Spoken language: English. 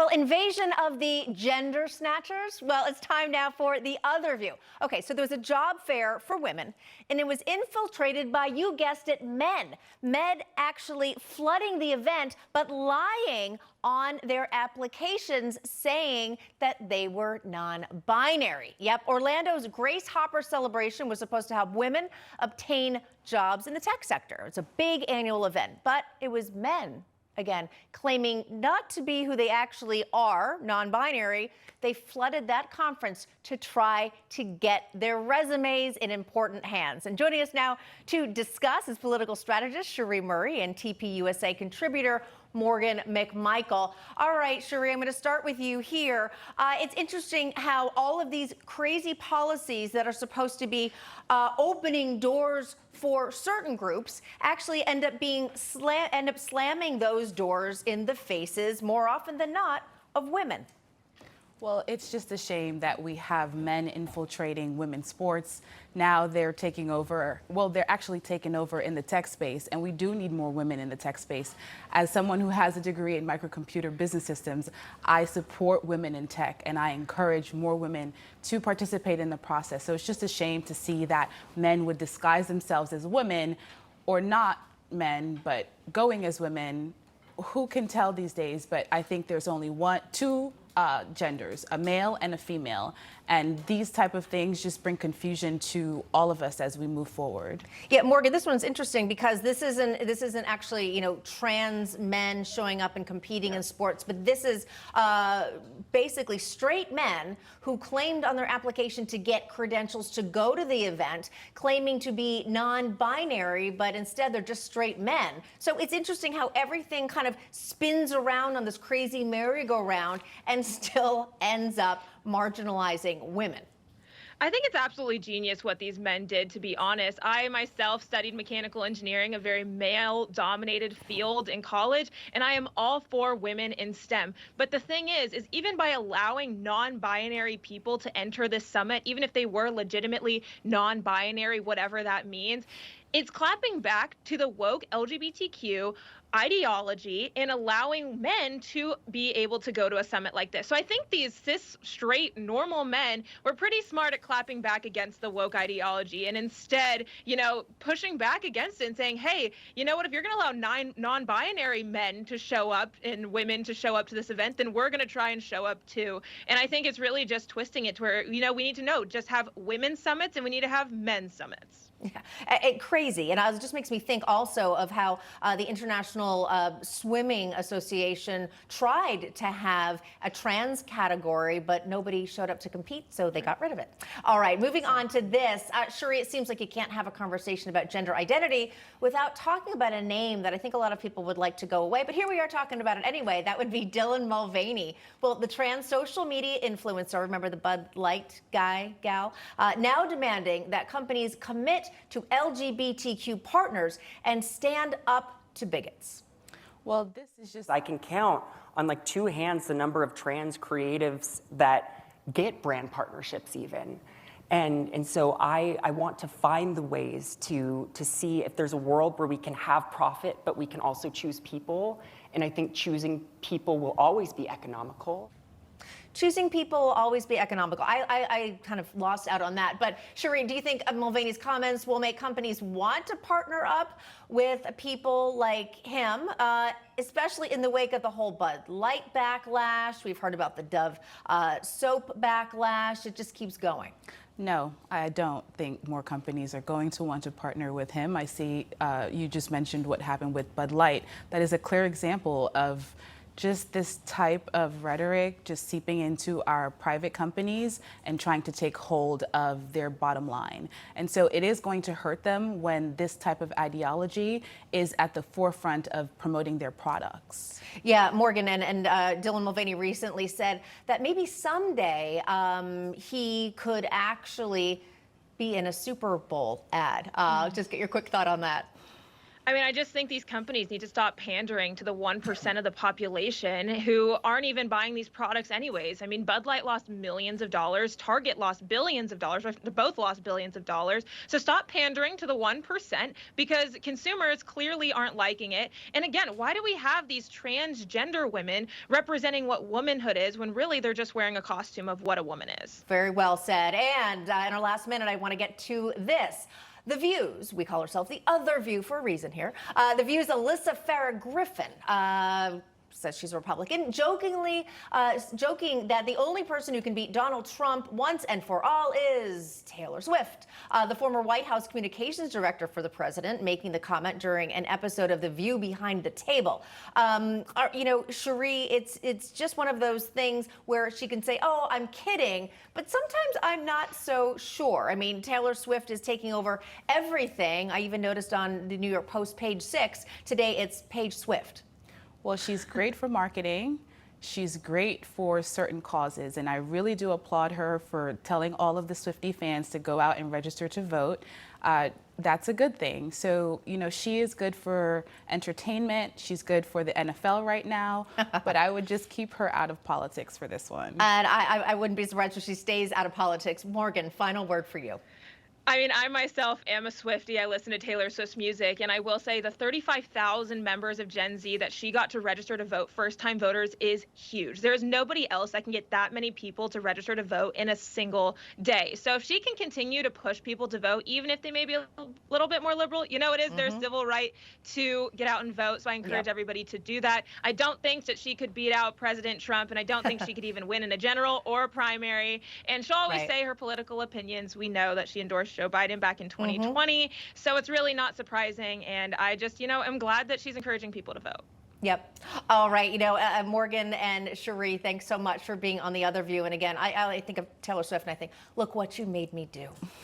Well, invasion of the gender snatchers. Well, it's time now for the other view. Okay, so there was a job fair for women, and it was infiltrated by, you guessed it, men. Men actually flooding the event, but lying on their applications, saying that they were non-binary. Yep, Orlando's Grace Hopper celebration was supposed to help women obtain jobs in the tech sector. It's a big annual event, but it was men, again, claiming not to be who they actually are, non-binary. They flooded that conference to try to get their resumes in important hands. And joining us now to discuss is political strategist Cherie Murray and TPUSA contributor Morgan McMichael. All right, Cherie, I'm going to start with you here. It's interesting how all of these crazy policies that are supposed to be opening doors for certain groups actually end up slamming those doors in the faces, more often than not, of women. Well, it's just a shame that we have men infiltrating women's sports. Now they're taking over. Well, they're actually taking over in the tech space, and we do need more women in the tech space. As someone who has a degree in microcomputer business systems, I support women in tech, and I encourage more women to participate in the process. So it's just a shame to see that men would disguise themselves as women, or not men, but going as women. Who can tell these days? But I think there's only two genders, a male and a female, and these type of things just bring confusion to all of us as we move forward. Yeah, Morgan, this one's interesting because this isn't actually, trans men showing up and competing in sports, but this is basically straight men who claimed on their application to get credentials to go to the event, claiming to be non-binary, but instead they're just straight men. So it's interesting how everything kind of spins around on this crazy merry-go-round and still ends up marginalizing women. I think it's absolutely genius what these men did, to be honest. I myself studied mechanical engineering, a very male-dominated field in college, and I am all for women in STEM. But the thing is even by allowing non-binary people to enter this summit, even if they were legitimately non-binary, whatever that means, it's clapping back to the woke LGBTQ ideology and allowing men to be able to go to a summit like this. So I think these cis, straight, normal men were pretty smart at clapping back against the woke ideology and instead, pushing back against it and saying, hey, you know what, if you're going to allow non-binary men to show up and women to show up to this event, then we're going to try and show up too. And I think it's really just twisting it to where, we need to just have women's summits and we need to have men's summits. Yeah, crazy. And it just makes me think also of how the International Swimming Association tried to have a trans category, but nobody showed up to compete, so they got rid of it. All right, moving on to this. Cherie, it seems like you can't have a conversation about gender identity without talking about a name that I think a lot of people would like to go away, but here we are talking about it anyway. That would be Dylan Mulvaney. Well, the trans social media influencer, remember the Bud Light gal, now demanding that companies commit to LGBTQ partners and stand up to bigots. Well, this is just, I can count on like two hands the number of trans creatives that get brand partnerships even. And so I want to find the ways to see if there's a world where we can have profit, but we can also choose people. And I think choosing people will always be economical. Choosing people will always be economical. I kind of lost out on that. But Cherie, do you think Mulvaney's comments will make companies want to partner up with people like him, especially in the wake of the whole Bud Light backlash? We've heard about the Dove soap backlash. It just keeps going. No, I don't think more companies are going to want to partner with him. I see you just mentioned what happened with Bud Light. That is a clear example of just this type of rhetoric just seeping into our private companies and trying to take hold of their bottom line. And so it is going to hurt them when this type of ideology is at the forefront of promoting their products. Yeah, Morgan, and Dylan Mulvaney recently said that maybe someday he could actually be in a Super Bowl ad. Just get your quick thought on that. I mean, I just think these companies need to stop pandering to the 1% of the population who aren't even buying these products anyways. I mean, Bud Light lost millions of dollars, Target lost billions of dollars, they both lost billions of dollars. So stop pandering to the 1% because consumers clearly aren't liking it. And again, why do we have these transgender women representing what womanhood is when really they're just wearing a costume of what a woman is? Very well said. And in our last minute, I want to get to this. The View's, we call ourselves the other View for a reason here. The View's Alyssa Farah Griffin says she's a Republican, joking that the only person who can beat Donald Trump once and for all is Taylor Swift. The former White House communications director for the president making the comment during an episode of The View Behind the Table. Cherie, it's just one of those things where she can say, oh, I'm kidding, but sometimes I'm not so sure. I mean, Taylor Swift is taking over everything. I even noticed on the New York Post, page 6, today it's Page Swift. Well, she's great for marketing. She's great for certain causes, and I really do applaud her for telling all of the Swiftie fans to go out and register to vote. That's a good thing. So, she is good for entertainment. She's good for the NFL right now, but I would just keep her out of politics for this one. And I wouldn't be surprised if she stays out of politics. Morgan, final word for you. I mean, I myself am a Swiftie. I listen to Taylor Swift's music, and I will say the 35,000 members of Gen Z that she got to register to vote, first-time voters, is huge. There is nobody else that can get that many people to register to vote in a single day. So if she can continue to push people to vote, even if they may be a little bit more liberal, it is their civil right to get out and vote. So I encourage everybody to do that. I don't think that she could beat out President Trump, and I don't think she could even win in a general or a primary. And she'll always say her political opinions. We know that she endorsed Joe Biden back in 2020. So it's really not surprising. And I just, am glad that she's encouraging people to vote. Yep. All right. Morgan and Cherie, thanks so much for being on The Other View. And again, I think of Taylor Swift and I think, look what you made me do.